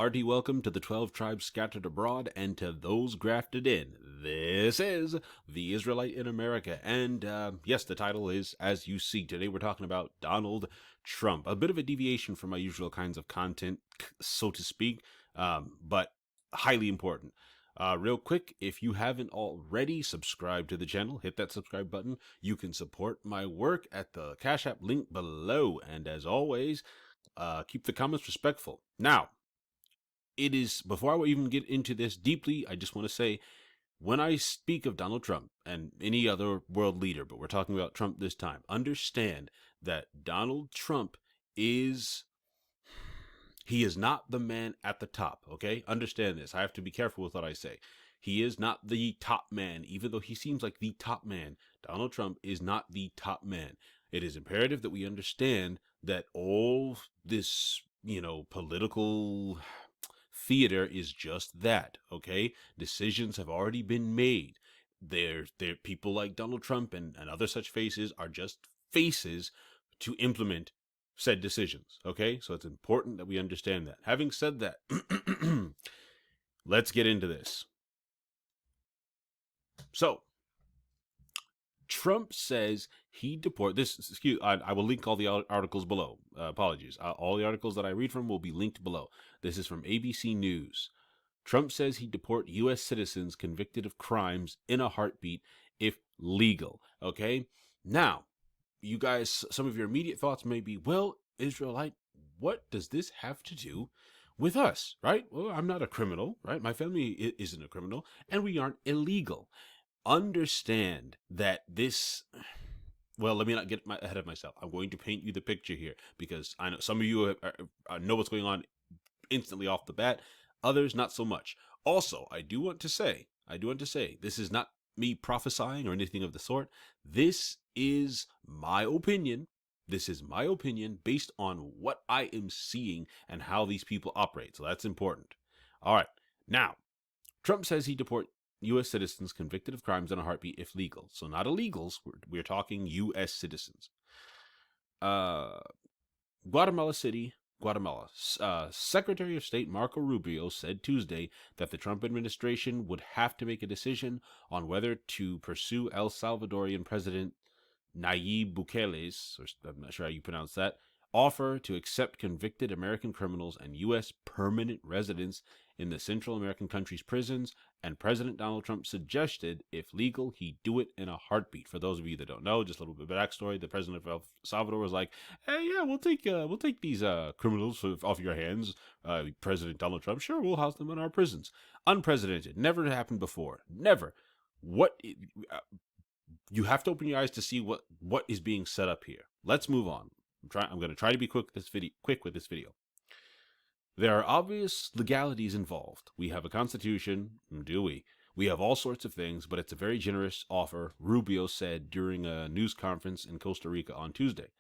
hearty welcome to the 12 tribes scattered abroad and to those grafted in. This is The Israelite in America. And yes, the title is, as you see, today we're talking about Donald Trump. A bit of a deviation from my usual kinds of content, so to speak, but highly important. Real quick, if you haven't already subscribed to the channel, hit that subscribe button. You can support my work at the Cash App link below. And as always, keep the comments respectful. Now, it is, before I even get into this deeply, I just want to say, when I speak of Donald Trump and any other world leader, but we're talking about Trump this time, understand that Donald Trump is, he is not the man at the top, okay? Understand this. I have to be careful with what I say. He is not the top man, even though he seems like the top man. Donald Trump is not the top man. It is imperative that we understand that all this, political theater is just that, okay? Decisions have already been made. There people like Donald Trump and other such faces are just faces to implement said decisions, okay? So it's important that we understand that. Having said that, let's get into this. So, Trump says he deport this. Excuse, I will link all the articles below. Apologies. All the articles that I read from will be linked below. This is from ABC News. Trump says he deport U.S. citizens convicted of crimes in a heartbeat if legal. Okay. Now, you guys, some of your immediate thoughts may be, well, Israelite, what does this have to do with us? Right? Well, I'm not a criminal, right? My family isn't a criminal, and we aren't illegal. Understand that this, well, let me not get ahead of myself. I'm going to paint you the picture here because I know some of you know what's going on instantly off the bat. Others, not so much. Also, I do want to say, this is not me prophesying or anything of the sort. This is my opinion. This is my opinion based on what I am seeing and how these people operate. So that's important. All right. Now, Trump says he deport U.S. citizens convicted of crimes in a heartbeat if legal. So not illegals. We're talking U.S. citizens. Guatemala City, Guatemala. Secretary of State Marco Rubio said Tuesday that the Trump administration would have to make a decision on whether to pursue El Salvadorian President Nayib Bukele's, or I'm not sure how you pronounce that, offer to accept convicted American criminals and U.S. permanent residents in the Central American country's prisons, and President Donald Trump suggested, if legal, he'd do it in a heartbeat. For those of you that don't know, just a little bit of backstory, the president of El Salvador was like, hey, yeah, we'll take these criminals off your hands, President Donald Trump. Sure, we'll house them in our prisons. Unprecedented. Never happened before. Never. You have to open your eyes to see what is being set up here. Let's move on. I'm going to try to be quick with this video. There are obvious legalities involved. We have a constitution, do we? We have all sorts of things, but it's a very generous offer, Rubio said during a news conference in Costa Rica on Tuesday.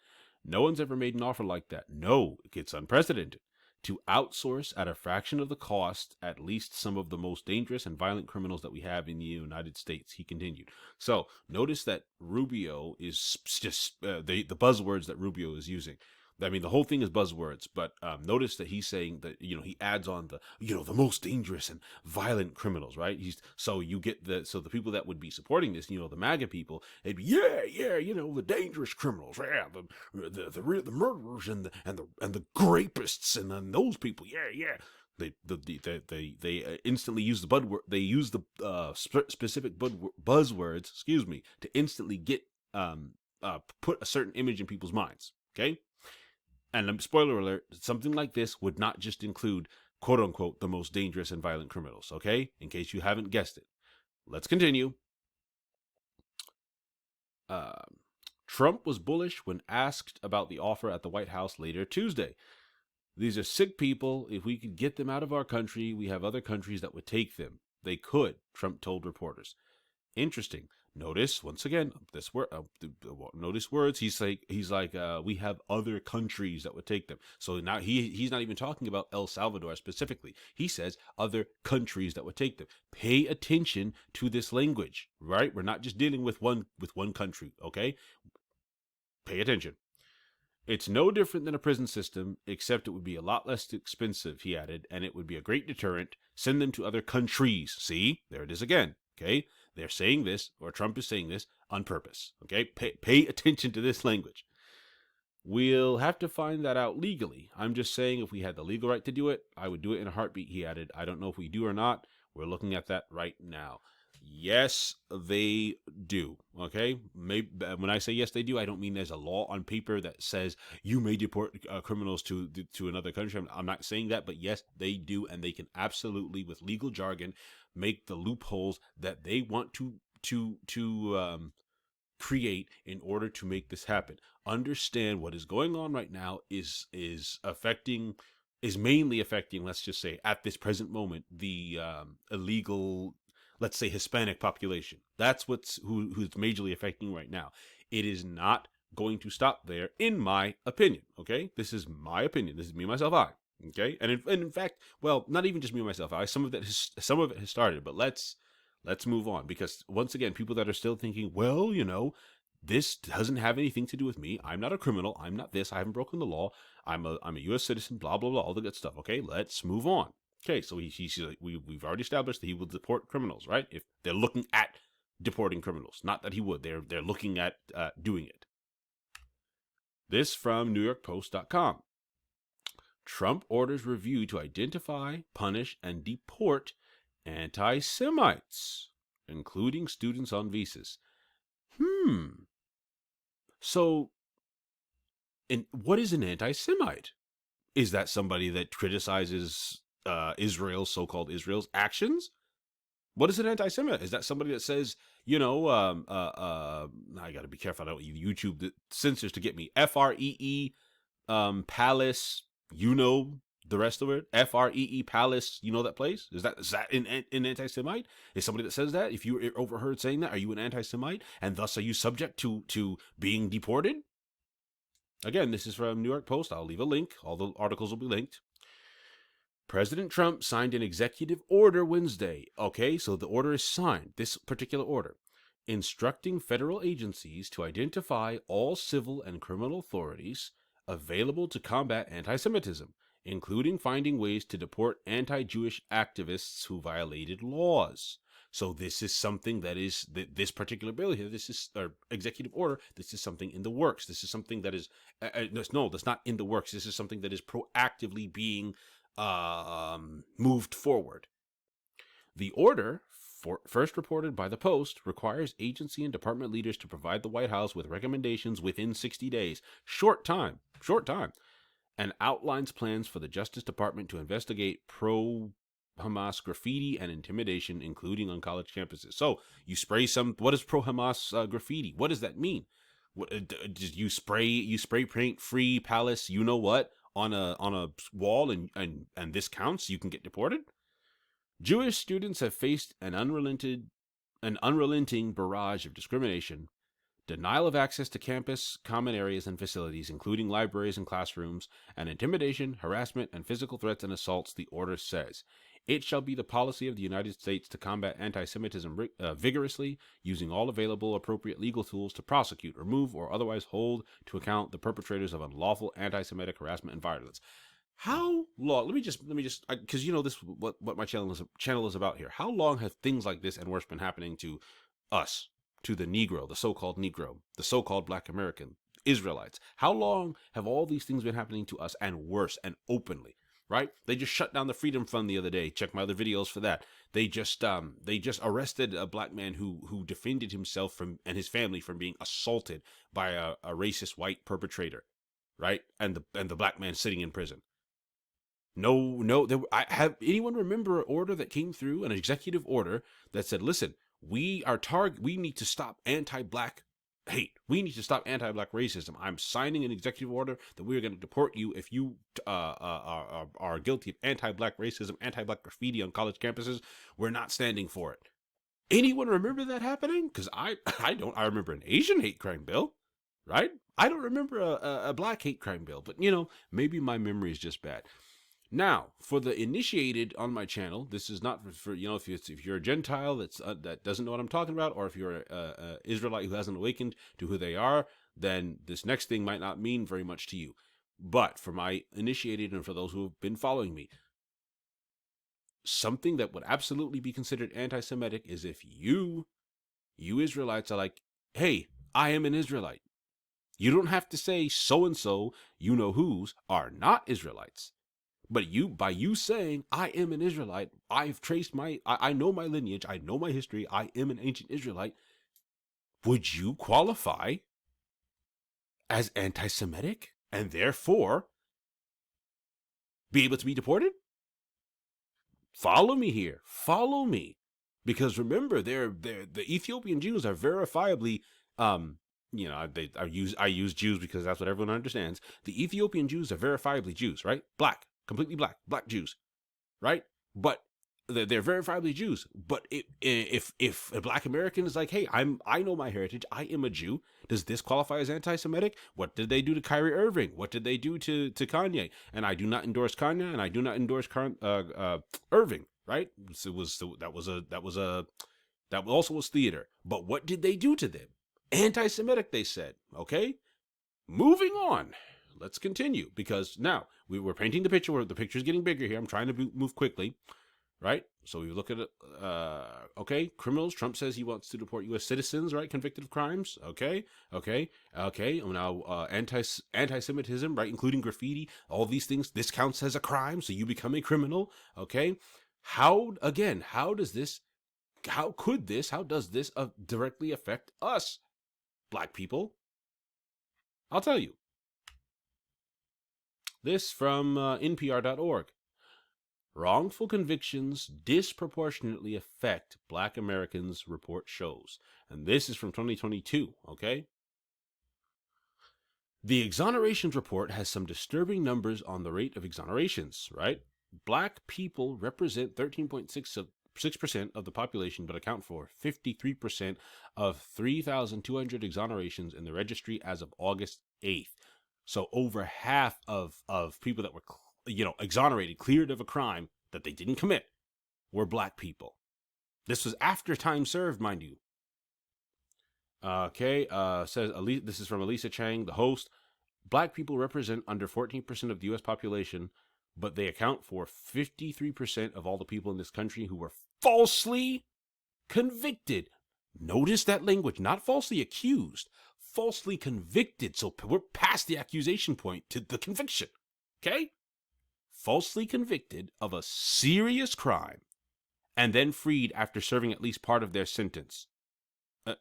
No one's ever made an offer like that. No, it's unprecedented. To outsource at a fraction of the cost at least some of the most dangerous and violent criminals that we have in the United States, he continued. So notice that Rubio is just the buzzwords that Rubio is using. I mean, the whole thing is buzzwords, but notice that he's saying that, he adds on the most dangerous and violent criminals, right? So the people that would be supporting this, the MAGA people, they'd be, the dangerous criminals, the murderers and the rapists, and then those people, They instantly use the specific buzzwords, to instantly get put a certain image in people's minds. Okay. And spoiler alert, something like this would not just include, quote unquote, the most dangerous and violent criminals, okay? In case you haven't guessed it. Let's continue. Trump was bullish when asked about the offer at the White House later Tuesday. These are sick people. If we could get them out of our country, we have other countries that would take them. They could, Trump told reporters. Interesting. Notice once again this word. Notice words. He's like we have other countries that would take them. So now he's not even talking about El Salvador specifically. He says other countries that would take them. Pay attention to this language, right? We're not just dealing with one country. Okay, pay attention. It's no different than a prison system, except it would be a lot less expensive, he added, and it would be a great deterrent. Send them to other countries. See, there it is again. Okay, they're saying this, or Trump is saying this on purpose. Okay, pay attention to this language. We'll have to find that out legally. I'm just saying if we had the legal right to do it, I would do it in a heartbeat, he added. I don't know if we do or not. We're looking at that right now. Yes, they do. Okay, maybe when I say yes, they do, I don't mean there's a law on paper that says you may deport criminals to another country. I'm not saying that, but yes, they do, and they can absolutely, with legal jargon, make the loopholes that they want to create in order to make this happen. Understand what is going on right now is mainly affecting, let's just say at this present moment, the illegal, let's say Hispanic population. That's who's majorly affecting right now. It is not going to stop there, in my opinion. Okay, this is my opinion. This is me, myself, I. Okay, and in fact, well, not even just me, myself, I. Some of it has started, but let's move on, because once again, people that are still thinking, well, this doesn't have anything to do with me. I'm not a criminal. I'm not this. I haven't broken the law. I'm a U.S. citizen. Blah blah blah. All the good stuff. Okay, let's move on. Okay, so we've already established that he will deport criminals, right? If they're looking at deporting criminals, not that he would. They're looking at doing it. This from NewYorkPost.com. Trump orders review to identify, punish, and deport anti-Semites, including students on visas. So, and what is an anti-Semite? Is that somebody that criticizes so-called Israel's actions? What is an anti-Semite? Is that somebody that says, I got to be careful, I don't YouTube the censors to get me. FREE, Palace, the rest of it. FREE Palace, that place? Is that an anti-Semite? Is somebody that says that? If you were overheard saying that, are you an anti-Semite? And thus are you subject to being deported? Again, this is from New York Post. I'll leave a link. All the articles will be linked. President Trump signed an executive order Wednesday. Okay, so the order is signed, this particular order, instructing federal agencies to identify all civil and criminal authorities available to combat anti-Semitism, including finding ways to deport anti-Jewish activists who violated laws. So this is something that is, this particular bill here, this is, or executive order, this is something in the works. This is something that is, no, that's not in the works. This is something that is proactively being moved forward. The order, first reported by the Post, requires agency and department leaders to provide the White House with recommendations within 60 days. Short time. And outlines plans for the Justice Department to investigate pro-Hamas graffiti and intimidation, including on college campuses. So you spray what is pro-Hamas graffiti? What does that mean? Did you spray paint Free Palace, on a wall, and this counts? You can get deported? Jewish students have faced an unrelenting barrage of discrimination, denial of access to campus, common areas, and facilities, including libraries and classrooms, and intimidation, harassment, and physical threats and assaults, the order says. It shall be the policy of the United States to combat anti-Semitism vigorously, using all available appropriate legal tools to prosecute, remove, or otherwise hold to account the perpetrators of unlawful anti-Semitic harassment and violence. How long? Let me just, because this what my channel is about here. How long have things like this and worse been happening to us, to the Negro, the so-called Negro, the so-called Black American, Israelites? How long have all these things been happening to us, and worse, and openly? Right? They just shut down the Freedom Fund the other day. Check my other videos for that. They just arrested a black man who defended himself and his family from being assaulted by a racist white perpetrator, right? And the black man sitting in prison. Have anyone remember an order that came through, an executive order that said, listen, we need to stop anti-black hate. We need to stop anti-black racism. I'm signing an executive order that we are going to deport you if you are guilty of anti-black racism, anti-black graffiti on college campuses. We're not standing for it. Anyone remember that happening? Because I don't. I remember an Asian hate crime bill, right? I don't remember a black hate crime bill, but maybe my memory is just bad. Now, for the initiated on my channel, this is not for if you're a Gentile that doesn't know what I'm talking about, or if you're a Israelite who hasn't awakened to who they are, then this next thing might not mean very much to you. But for my initiated and for those who have been following me, something that would absolutely be considered anti-Semitic is if you Israelites are like, hey, I am an Israelite. You don't have to say so and so, you know who's are not Israelites. But by you saying, I am an Israelite, I've traced I know my lineage, I know my history, I am an ancient Israelite, would you qualify as anti-Semitic and therefore be able to be deported? Follow me here. Follow me. Because remember, the Ethiopian Jews are verifiably, I use Jews because that's what everyone understands. The Ethiopian Jews are verifiably Jews, right? Black, completely black Jews, right? But they're verifiably Jews. But if a Black American is like, hey, I know my heritage, I am a Jew, does this qualify as anti-Semitic? What did they do to Kyrie Irving? What did they do to Kanye? And I do not endorse Kanye, and I do not endorse Irving. Right? That also was theater. But what did they do to them? Anti-Semitic, they said. Okay, moving on. Let's continue, because now we're painting the picture. The picture's getting bigger here. I'm trying to move quickly. Right? So we look at it. Okay, criminals. Trump says he wants to deport U.S. citizens, right, convicted of crimes. Okay. Now, anti-Semitism, right, including graffiti, all these things. This counts as a crime, so you become a criminal. Okay. How does this directly affect us, Black people? I'll tell you. This from NPR.org. Wrongful convictions disproportionately affect Black Americans, report shows. And this is from 2022, okay? The exonerations report has some disturbing numbers on the rate of exonerations, right? Black people represent 13.6% of the population, but account for 53% of 3,200 exonerations in the registry as of August 8th. So over half of people that were exonerated, cleared of a crime that they didn't commit, were Black people. This was after time served, mind you. Okay, says this is from Elisa Chang, the host. Black people represent under 14% of the U.S. population, but they account for 53% of all the people in this country who were falsely convicted. Notice that language, not falsely accused, falsely convicted. So we're past the accusation point to the conviction. Okay? Falsely convicted of a serious crime and then freed after serving at least part of their sentence.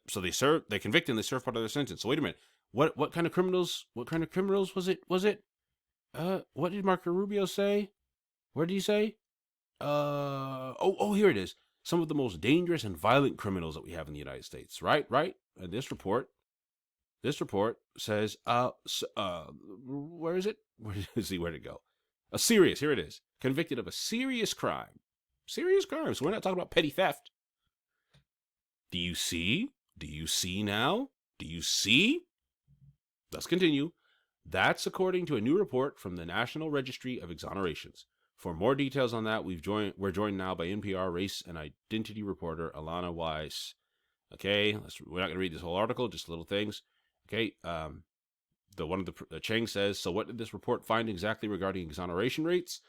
So they convict and they serve part of their sentence. So wait a minute. What kind of criminals was it? What did Marco Rubio say? Where did he say? Here it is. Some of the most dangerous and violent criminals that we have in the United States. Right? And this report says, where is it? Where'd it go? Here it is. Convicted of a serious crime. Serious crime. So we're not talking about petty theft. Do you see? Do you see now? Do you see? Let's continue. That's according to a new report from the National Registry of Exonerations. For more details on that, we're joined now by NPR race and identity reporter Alana Weiss. Okay, we're not going to read this whole article, just little things. Okay, the Chang says, so what did this report find exactly regarding exoneration rates?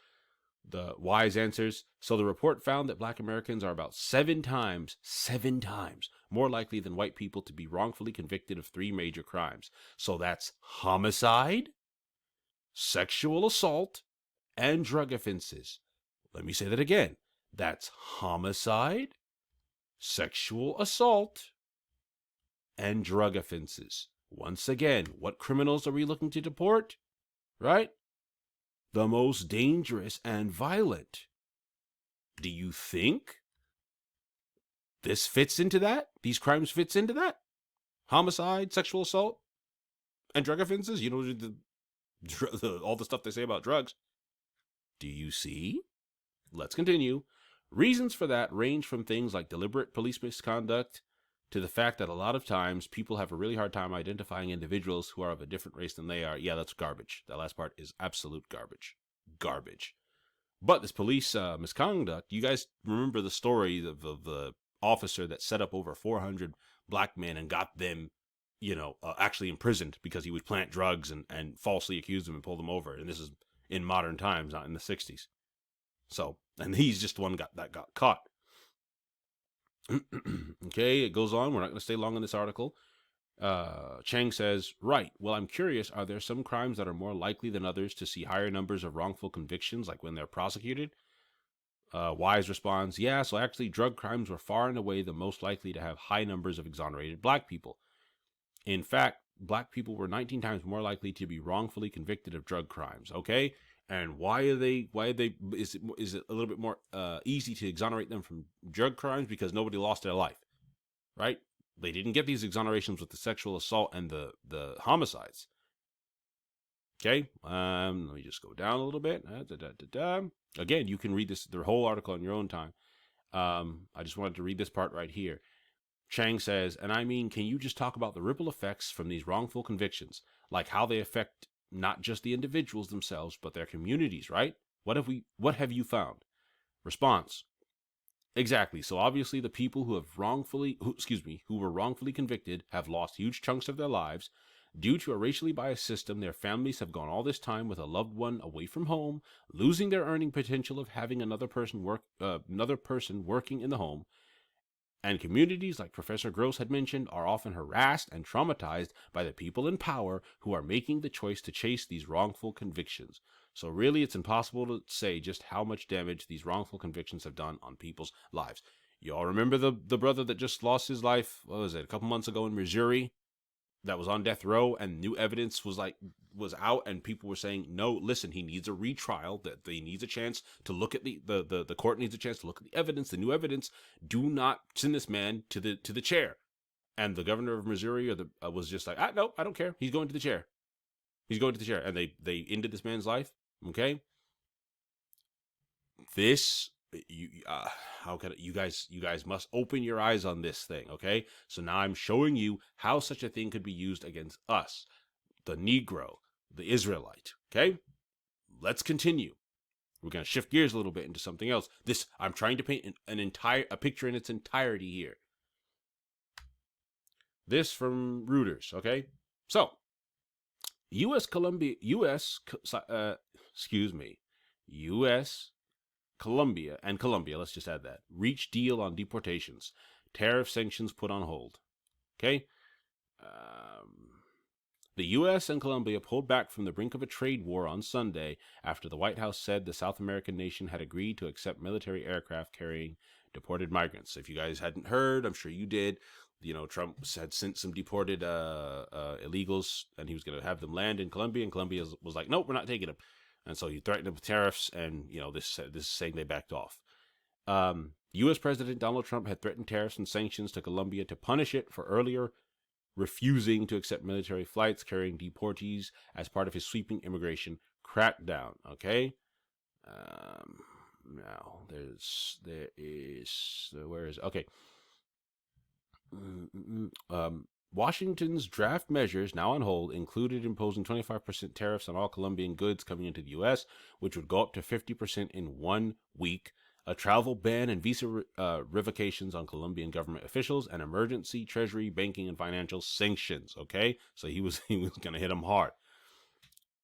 The Wise answers, so the report found that Black Americans are about 7 times more likely than white people to be wrongfully convicted of 3 major crimes. So that's homicide, sexual assault, and drug offenses. Let me say that again. That's homicide, sexual assault, and drug offenses. Once again, what criminals are we looking to deport? Right? The most dangerous and violent. Do you think this fits into that? These crimes fits into that? Homicide, sexual assault, and drug offenses? You know, all the stuff they say about drugs. Do you see? Let's continue. Reasons for that range from things like deliberate police misconduct to the fact that a lot of times people have a really hard time identifying individuals who are of a different race than they are. Yeah, that's garbage. That last part is absolute garbage. Garbage. But this police misconduct, you guys remember the story of the officer that set up over 400 black men and got them, actually imprisoned because he would plant drugs and falsely accuse them and pull them over. And this is in modern times, not in the 60s. So, and he's just the one that got caught. Okay, it goes on. We're not going to stay long in this article. Chang says, right, well, I'm curious, are there some crimes that are more likely than others to see higher numbers of wrongful convictions, like when they're prosecuted? Wise responds, yeah, so actually drug crimes were far and away the most likely to have high numbers of exonerated black people. In fact, black people were 19 times more likely to be wrongfully convicted of drug crimes, okay? And is it a little bit more easy to exonerate them from drug crimes? Because nobody lost their life, right? They didn't get these exonerations with the sexual assault and the homicides. Okay, let me just go down a little bit. Again, you can read the whole article on your own time. I just wanted to read this part right here. Chang says, and I mean, can you just talk about the ripple effects from these wrongful convictions, like how they affect not just the individuals themselves, but their communities, right? What have you found? Response. Exactly. So obviously the people who were wrongfully convicted have lost huge chunks of their lives. Due to a racially biased system, their families have gone all this time with a loved one away from home, losing their earning potential of having another person working in the home. And communities, like Professor Gross had mentioned, are often harassed and traumatized by the people in power who are making the choice to chase these wrongful convictions. So really, it's impossible to say just how much damage these wrongful convictions have done on people's lives. You all remember the brother that just lost his life, what was it, a couple months ago in Missouri? That was on death row, and new evidence was out, and people were saying, no, listen, he needs a retrial, that he needs a chance to look at the court needs a chance to look at the evidence, the new evidence. Do not send this man to the chair. And the governor of Missouri was just like, no, I don't care. He's going to the chair. He's going to the chair. And they ended this man's life. Okay. This, how can you guys must open your eyes on this thing, okay? So now I'm showing you how such a thing could be used against us, the Negro, the Israelite, okay? Let's continue. We're going to shift gears a little bit into something else. I'm trying to paint a picture in its entirety here. This from Reuters, okay? So, U.S. Colombia, Colombia, let's just add that, reach deal on deportations. Tariff sanctions put on hold. Okay? The U.S. and Colombia pulled back from the brink of a trade war on Sunday after the White House said the South American nation had agreed to accept military aircraft carrying deported migrants. If you guys hadn't heard, I'm sure you did. Trump had sent some deported illegals, and he was going to have them land in Colombia, and Colombia was like, nope, we're not taking them. And so he threatened them with tariffs, and this is saying they backed off. U.S. President Donald Trump had threatened tariffs and sanctions to Colombia to punish it for earlier refusing to accept military flights carrying deportees as part of his sweeping immigration crackdown. Okay. Now where is okay. Washington's draft measures, now on hold, included imposing 25% tariffs on all Colombian goods coming into the U.S., which would go up to 50% in 1 week, a travel ban and visa revocations on Colombian government officials, and emergency treasury, banking, and financial sanctions. Okay, so he was going to hit them hard.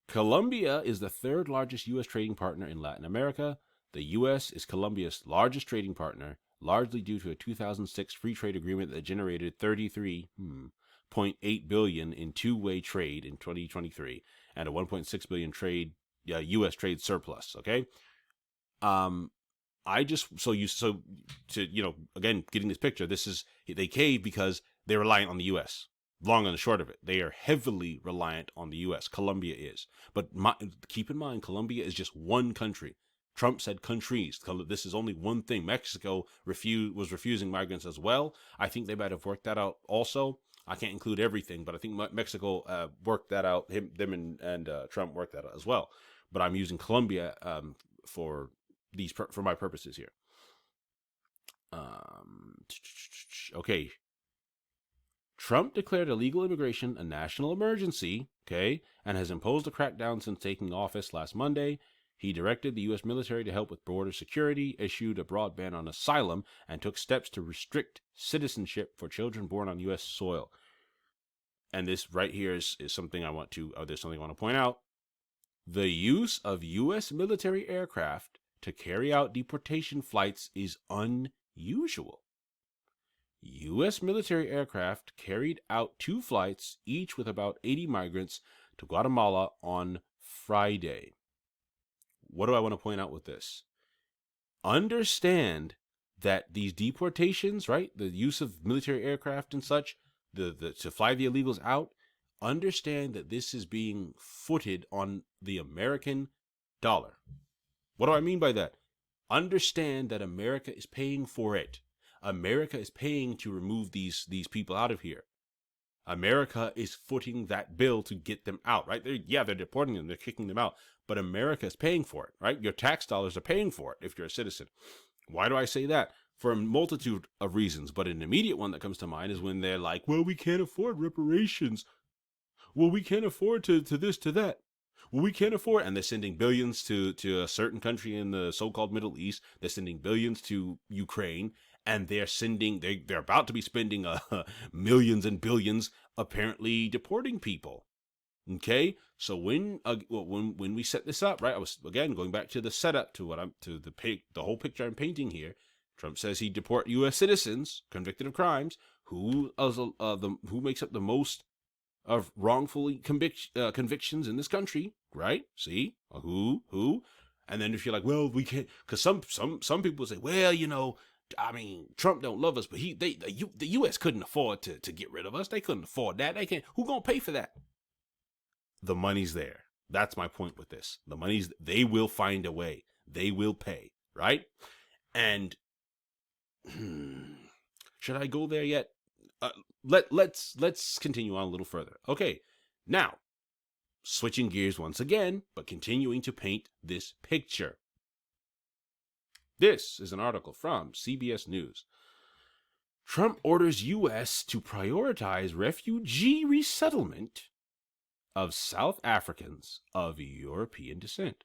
Colombia is the third largest U.S. trading partner in Latin America. The U.S. is Colombia's largest trading partner, largely due to a 2006 free trade agreement that generated $33.8 billion in two-way trade in 2023 and a $1.6 billion U.S. trade surplus. Okay, again, getting this picture, they caved because they're reliant on the U.S. Long and the short of it, they are heavily reliant on the U.S. Colombia is, but keep in mind, Colombia is just one country. Trump said countries. This is only one thing. Mexico was refusing migrants as well. I think they might have worked that out also. I can't include everything, but I think Mexico worked that out. Them and Trump worked that out as well. But I'm using Colombia for my purposes here. Okay. Trump declared illegal immigration a national emergency, okay, and has imposed a crackdown since taking office last Monday. He directed the U.S. military to help with border security, issued a broad ban on asylum, and took steps to restrict citizenship for children born on U.S. soil. And this right here is something I want to, there's something I want to point out. The use of U.S. military aircraft to carry out deportation flights is unusual. U.S. military aircraft carried out 2 flights, each with about 80 migrants, to Guatemala on Friday. What do I want to point out with this? Understand that these deportations, right, the use of military aircraft and such, to fly the illegals out, understand that this is being footed on the American dollar. What do I mean by that? Understand that America is paying for it. America is paying to remove these people out of here. America is footing that bill to get them out, right? They're deporting them, they're kicking them out, but America is paying for it, right? Your tax dollars are paying for it if you're a citizen. Why do I say that? For a multitude of reasons, but an immediate one that comes to mind is when they're like, well, we can't afford reparations. Well, we can't afford to this, to that. Well, we can't afford, and they're sending billions to a certain country in the so-called Middle East. They're sending billions to Ukraine, and they're about to be spending millions and billions apparently deporting people. Okay, so when we set this up, right? I was again going back to the setup to the whole picture I'm painting here. Trump says he'd deport U.S. citizens convicted of crimes who makes up the most of wrongfully convictions in this country, right? See, who, and then if you're like, well, we can't, because some people say, well, I mean, Trump don't love us, but the U.S. couldn't afford to get rid of us. They couldn't afford that. They can't. Who gonna pay for that? The money's there. That's my point with this. The money's, they will find a way. They will pay, right? And should I go there yet? Let's continue on a little further. Okay, now switching gears once again, but continuing to paint this picture. This is an article from CBS News. Trump orders U.S. to prioritize refugee resettlement of South Africans of European descent.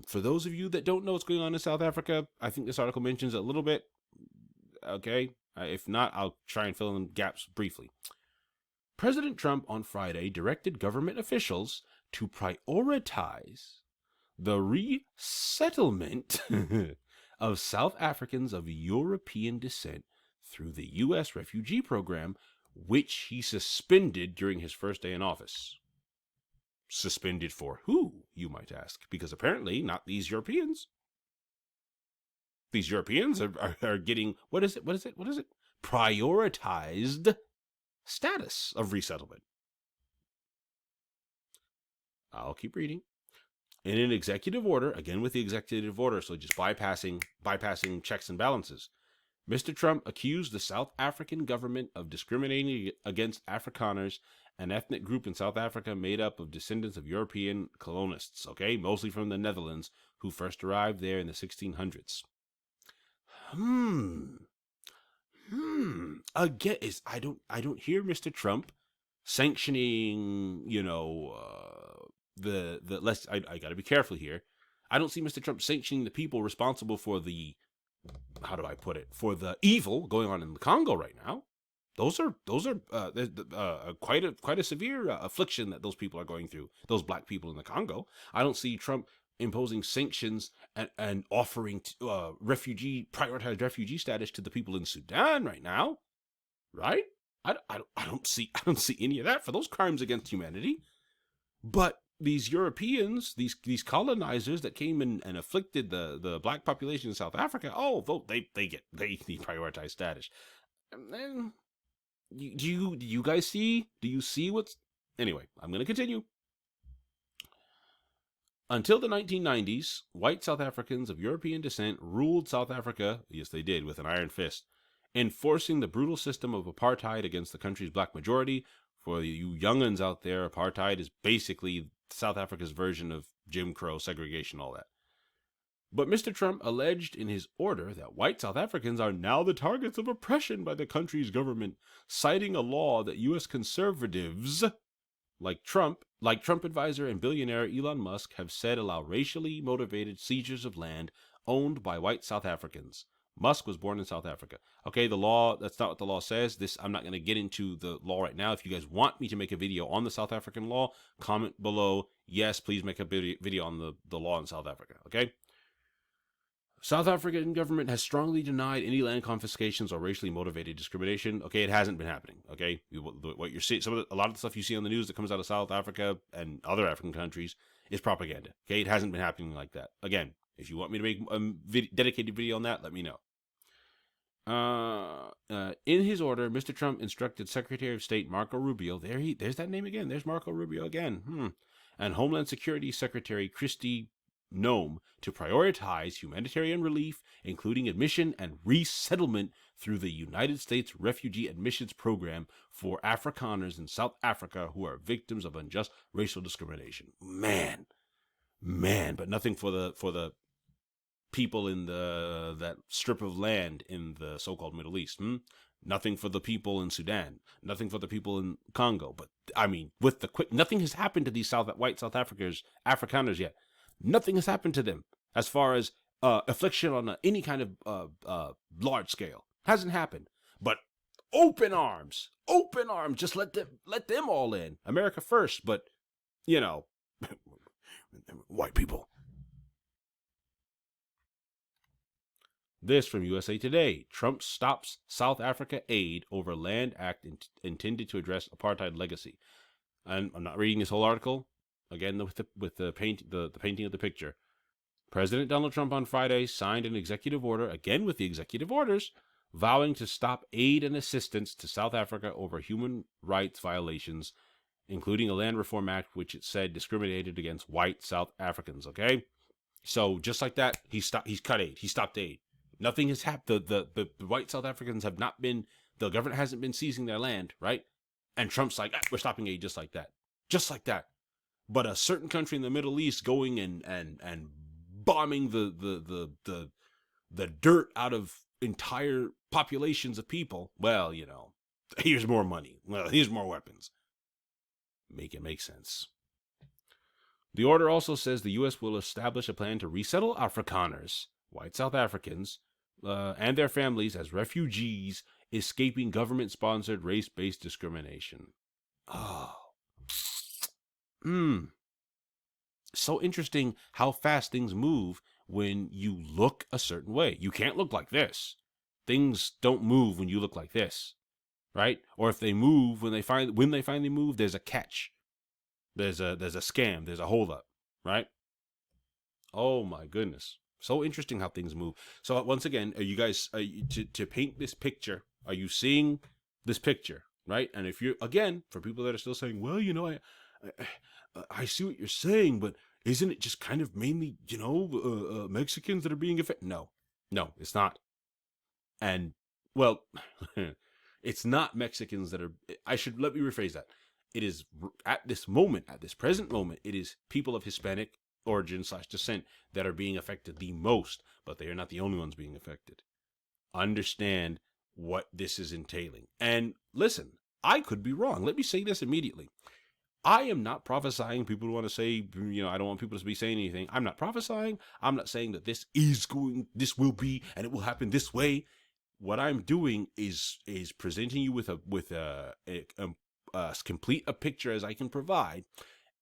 For those of you that don't know what's going on in South Africa, I think this article mentions it a little bit. Okay, if not, I'll try and fill in gaps briefly. President Trump on Friday directed government officials to prioritize the resettlement of South Africans of European descent through the U.S. refugee program, which he suspended during his first day in office. Suspended for who, you might ask? Because apparently not these Europeans. These Europeans are getting, what is it? Prioritized status of resettlement. I'll keep reading. In an executive order, again with the executive order, so just bypassing checks and balances, Mr. Trump accused the South African government of discriminating against Afrikaners, an ethnic group in South Africa made up of descendants of European colonists, okay, mostly from the Netherlands, who first arrived there in the 1600s. Again, I don't hear Mr. Trump sanctioning, I gotta be careful here. I don't see Mr. Trump sanctioning the people responsible for the, how do I put it, for the evil going on in the Congo right now. Those are quite a severe affliction that those people are going through, those black people in the Congo. I don't see Trump imposing sanctions and offering prioritized refugee status to the people in Sudan right now, right? I don't see any of that for those crimes against humanity. But these Europeans, these colonizers that came in and afflicted the black population in South Africa, they need prioritized status. And then, do you guys see? Do you see what's? Anyway, I'm going to continue. Until the 1990s, white South Africans of European descent ruled South Africa, yes they did, with an iron fist, enforcing the brutal system of apartheid against the country's black majority. For you young'uns out there, apartheid is basically South Africa's version of Jim Crow, segregation, all that. But Mr. Trump alleged in his order that white South Africans are now the targets of oppression by the country's government, citing a law that U.S. conservatives like Trump like Trump advisor and billionaire Elon Musk have said, allow racially motivated seizures of land owned by white South Africans. Musk was born in South Africa. Okay, the law, that's not what the law says. This, I'm not going to get into the law right now. If you guys want me to make a video on the South African law, comment below. Yes, please make a video on the law in South Africa. Okay. South African government has strongly denied any land confiscations or racially motivated discrimination. Okay, it hasn't been happening. Okay, what you're seeing, a lot of the stuff you see on the news that comes out of South Africa and other African countries is propaganda. Okay, it hasn't been happening like that. Again, if you want me to make a dedicated video on that, let me know. In his order, Mr. Trump instructed Secretary of State Marco Rubio. There's that name again. There's Marco Rubio again. And Homeland Security Secretary Kristi Noem to prioritize humanitarian relief, including admission and resettlement through the United States Refugee Admissions Program for Afrikaners in South Africa who are victims of unjust racial discrimination. Man, but nothing for the people in that strip of land in the so-called Middle East. Nothing for the people in Sudan. Nothing for the people in Congo. But I mean, nothing has happened to these white South Afrikaners yet. Nothing has happened to them as far as affliction on any kind of large scale. Hasn't happened. But open arms, just let them all in. America first, but white people. This from USA Today. Trump stops South Africa aid over Land Act intended to address apartheid legacy. And I'm not reading this whole article. Again, with the painting of the picture. President Donald Trump on Friday signed an executive order, again with the executive orders, vowing to stop aid and assistance to South Africa over human rights violations, including a land reform act which it said discriminated against white South Africans. Okay, so just like that, he's cut aid. He stopped aid. Nothing has happened. The white South Africans have not been. The government hasn't been seizing their land, right? And Trump's like, we're stopping aid just like that, just like that. But a certain country in the Middle East going and bombing the dirt out of entire populations of people. Well, here's more money. Well, here's more weapons. Make it make sense. The order also says the U.S. will establish a plan to resettle Afrikaners, white South Africans, and their families as refugees escaping government-sponsored race-based discrimination. Oh. So interesting how fast things move when you look a certain way. You can't look like this. Things don't move when you look like this, right? Or if they move, when they finally move, there's a catch. There's a scam. There's a holdup, right? Oh my goodness. So interesting how things move. So once again, are you guys to paint this picture? Are you seeing this picture, right? And if you're, again, for people that are still saying, well, I see what you're saying, but isn't it just kind of mainly, Mexicans that are being affected? No, it's not. And, well, it's not Mexicans that are, let me rephrase that. It is, at this present moment, it is people of Hispanic origin / descent that are being affected the most, but they are not the only ones being affected. Understand what this is entailing. And listen, I could be wrong. Let me say this immediately. I am not prophesying. People want to say, I don't want people to be saying anything. I'm not prophesying. I'm not saying that this will be, and it will happen this way. What I'm doing is presenting you with as complete a picture as I can provide,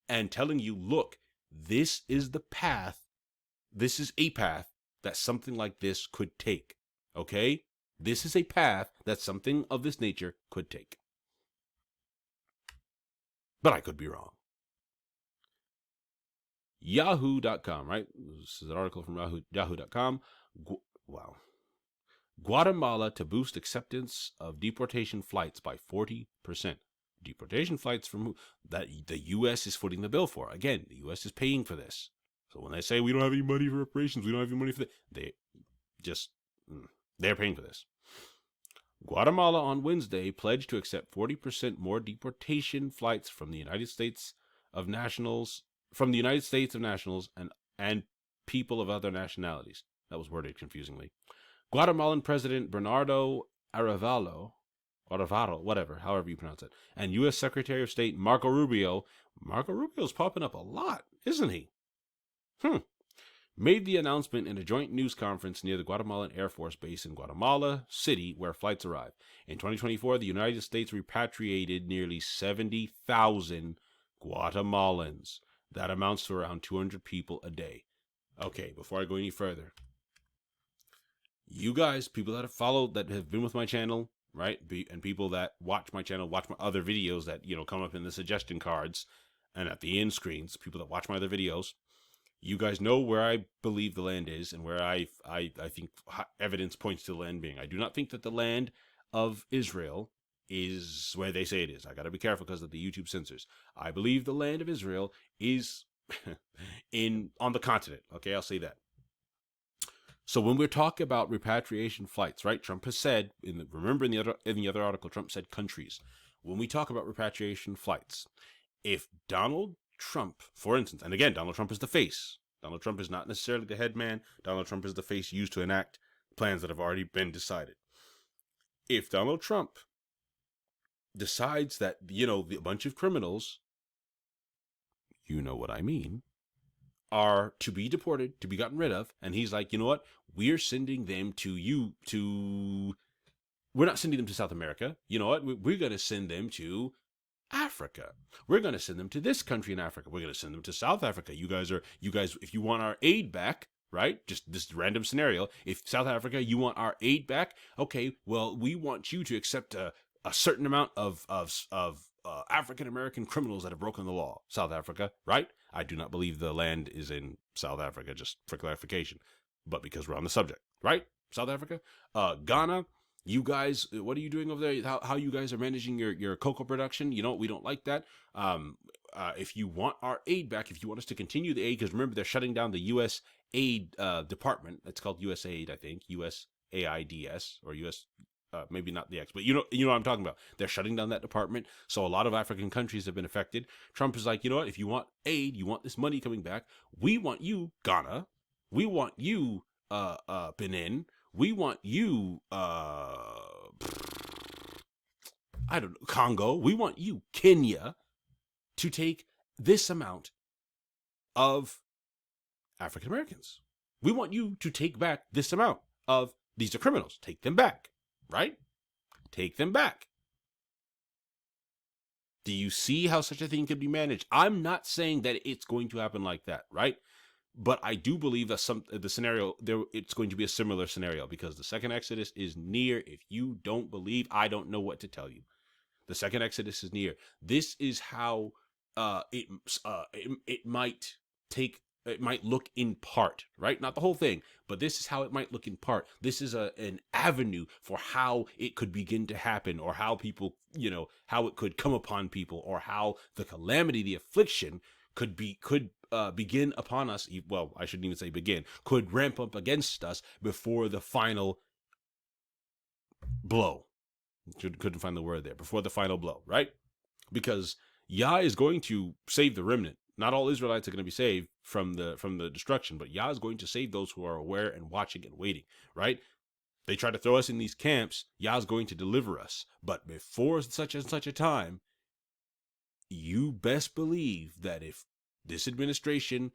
and telling you, look, this is the path. This is a path that something like this could take. Okay? This is a path that something of this nature could take. But I could be wrong. Yahoo.com, right? This is an article from Yahoo.com. Wow. Guatemala to boost acceptance of deportation flights by 40%. Deportation flights from that the U.S. is footing the bill for. Again, the U.S. is paying for this. So when they say we don't have any money for reparations, we don't have any money for that, they're paying for this. Guatemala on Wednesday pledged to accept 40% more deportation flights from the United States of nationals and people of other nationalities. That was worded confusingly. Guatemalan President Bernardo Arevalo Guadalajara, whatever, however you pronounce it, and U.S. Secretary of State Marco Rubio. Marco Rubio's popping up a lot, isn't he? Made the announcement in a joint news conference near the Guatemalan Air Force Base in Guatemala City, where flights arrived. In 2024, the United States repatriated nearly 70,000 Guatemalans. That amounts to around 200 people a day. Okay, before I go any further, you guys, people that have followed, that have been with my channel, right, and people that watch my channel, watch my other videos that, come up in the suggestion cards and at the end screens, people that watch my other videos, you guys know where I believe the land is and where I think evidence points to the land being. I do not think that the land of Israel is where they say it is. I got to be careful because of the YouTube censors. I believe the land of Israel is on the continent. Okay, I'll say that. So when we're talking about repatriation flights, right? Trump has said, remember in the other article, Trump said countries. When we talk about repatriation flights, if Donald Trump, for instance, and again, Donald Trump is the face. Donald Trump is not necessarily the head man. Donald Trump is the face used to enact plans that have already been decided. If Donald Trump decides that, the bunch of criminals, you know what I mean, are to be deported, to be gotten rid of, and he's like, you know what? We're sending them we're not sending them to South America. You know what? We're going to send them to Africa. We're going to send them to this country in Africa. We're going to send them to South Africa. You guys, if you want our aid back, right? Just this random scenario. If South Africa, you want our aid back, okay, well, we want you to accept a certain amount of African American criminals that have broken the law. South Africa, right? I do not believe the land is in South Africa, just for clarification, but because we're on the subject, right? South Africa, Ghana. You guys, what are you doing over there? How you guys are managing your cocoa production? We don't like that. If you want our aid back, if you want us to continue the aid, because remember, they're shutting down the U.S. aid department. It's called USAID, I think, USAIDs, or US, maybe not the X, but you know what I'm talking about. They're shutting down that department. So a lot of African countries have been affected. Trump is like, you know what? If you want aid, you want this money coming back, we want you, Ghana. We want you, Benin. We want you, I don't know, Congo. We want you, Kenya, to take this amount of African Americans. We want you to take back this amount of, these are criminals. Take them back, right? Take them back. Do you see how such a thing could be managed? I'm not saying that it's going to happen like that, right? But I do believe that the scenario there, it's going to be a similar scenario, because the second Exodus is near. If you don't believe, I don't know what to tell you. The second Exodus is near. This is how it might look in part, right? Not the whole thing, but this is how it might look in part. This is an avenue for how it could begin to happen, or how people, how it could come upon people, or how the calamity, the affliction could begin upon us. Well, I shouldn't even say begin. Could ramp up against us before the final blow. Couldn't find the word there. Before the final blow, right? Because Yah is going to save the remnant. Not all Israelites are going to be saved from the destruction, but Yah is going to save those who are aware and watching and waiting, right? They try to throw us in these camps. Yah is going to deliver us. But before such and such a time, you best believe that if this administration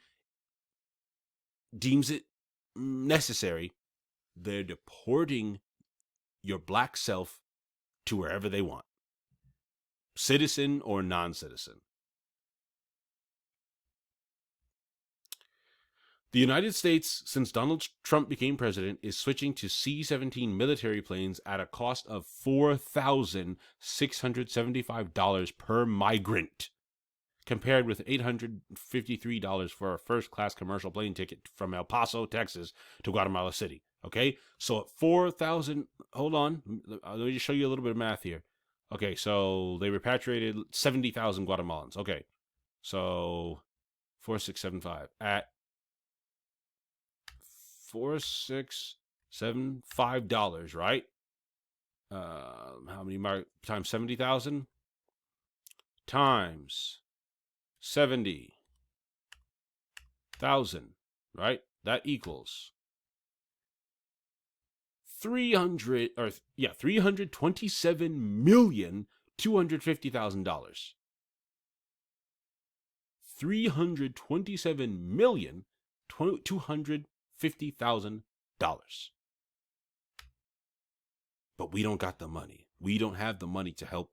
deems it necessary, they're deporting your black self to wherever they want, citizen or non-citizen. The United States, since Donald Trump became president, is switching to C-17 military planes at a cost of $4,675 per migrant, compared with $853 for a first-class commercial plane ticket from El Paso, Texas to Guatemala City. Okay, so at 4,000, hold on, let me just show you a little bit of math here. Okay, so they repatriated 70,000 Guatemalans. Okay, so 4,675 at $4,675, right? How many times 70,000 times 70,000, right? That equals $327,250,000. $327,250,000. But we don't got the money. We don't have the money to help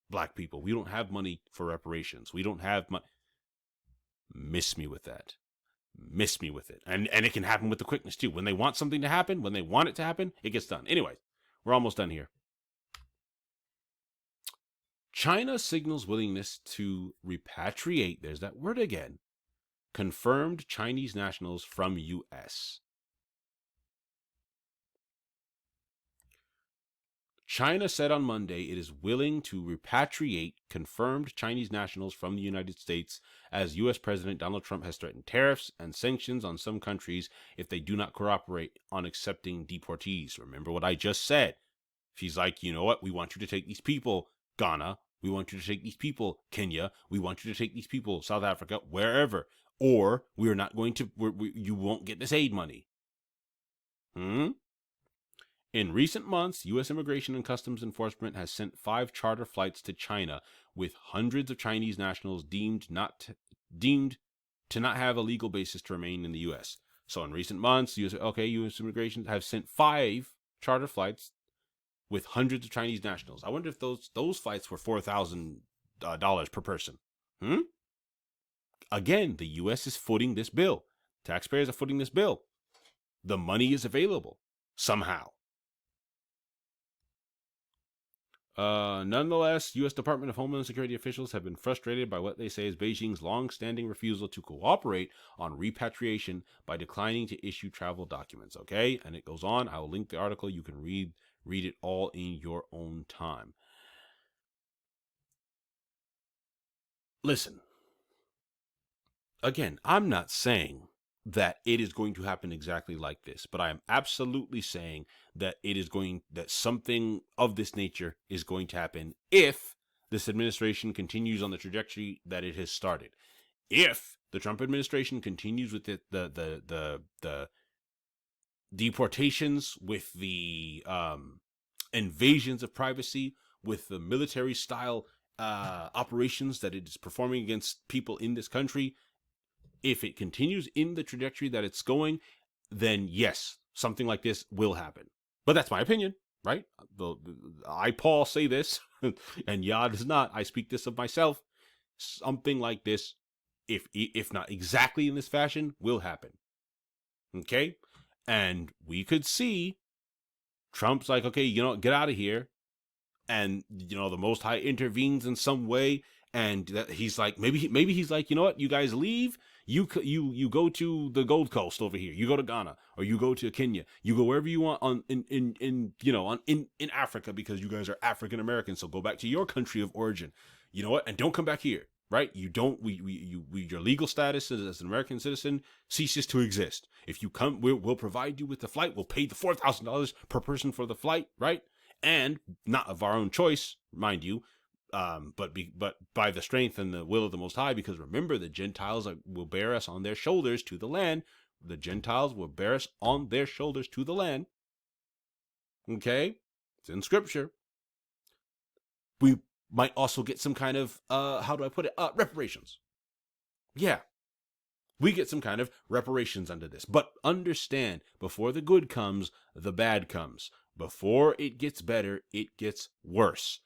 black people. We don't have money for reparations. We don't have money. Miss me with that. Miss me with it. And it can happen with the quickness too. When they want something to happen, when they want it to happen, it gets done. Anyway, we're almost done here. China signals willingness to repatriate, there's that word again, confirmed Chinese nationals from U.S. China said on Monday it is willing to repatriate confirmed Chinese nationals from the United States as U.S. President Donald Trump has threatened tariffs and sanctions on some countries if they do not cooperate on accepting deportees. Remember what I just said. She's like, you know what? We want you to take these people, Ghana. We want you to take these people, Kenya. We want you to take these people, South Africa, wherever. Or we are not going to, you won't get this aid money. In recent months, U.S. Immigration and Customs Enforcement has sent 5 charter flights to China with hundreds of Chinese nationals deemed to not have a legal basis to remain in the U.S. So in recent months, U.S. Immigration have sent 5 charter flights with hundreds of Chinese nationals. I wonder if those flights were $4,000 per person. Again, the U.S. is footing this bill. Taxpayers are footing this bill. The money is available somehow. Nonetheless, U.S. Department of Homeland Security officials have been frustrated by what they say is Beijing's long-standing refusal to cooperate on repatriation by declining to issue travel documents. Okay, and it goes on. I will link the article. You can read it all in your own time. Listen, again, I'm not saying that it is going to happen exactly like this, but I am absolutely saying that that something of this nature is going to happen if this administration continues on the trajectory that it has started. If the Trump administration continues with the deportations, with the invasions of privacy, with the military style operations that it is performing against people in this country, if it continues in the trajectory that it's going, then yes, something like this will happen. But that's my opinion, right? I, Paul, say this, and Yah does not. I speak this of myself. Something like this, if not exactly in this fashion, will happen. Okay? And we could see Trump's like, okay, get out of here. And, the Most High intervenes in some way. And he's like, maybe he's like, you know what, you guys leave. You go to the Gold Coast over here. You go to Ghana, or you go to Kenya. You go wherever you want in Africa, because you guys are African Americans. So go back to your country of origin. You know what? And don't come back here, right? You don't. Your legal status as an American citizen ceases to exist. If you come, we'll provide you with the flight. We'll pay the $4,000 per person for the flight, right? And not of our own choice, mind you. But by the strength and the will of the Most High, because remember, the Gentiles will bear us on their shoulders to the land. The Gentiles will bear us on their shoulders to the land. Okay? It's in Scripture. We might also get some kind of, reparations. Yeah. We get some kind of reparations under this. But understand, before the good comes, the bad comes. Before it gets better, it gets worse.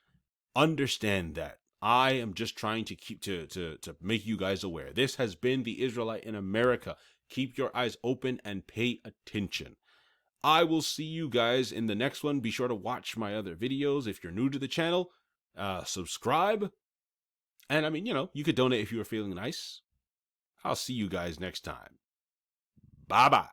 Understand that. I am just trying to keep to make you guys aware. This has been the Israelite in America. Keep your eyes open and pay attention. I will see you guys in the next one. Be sure to watch my other videos. If you're new to the channel, subscribe. And you could donate if you are feeling nice. I'll see you guys next time. Bye-bye.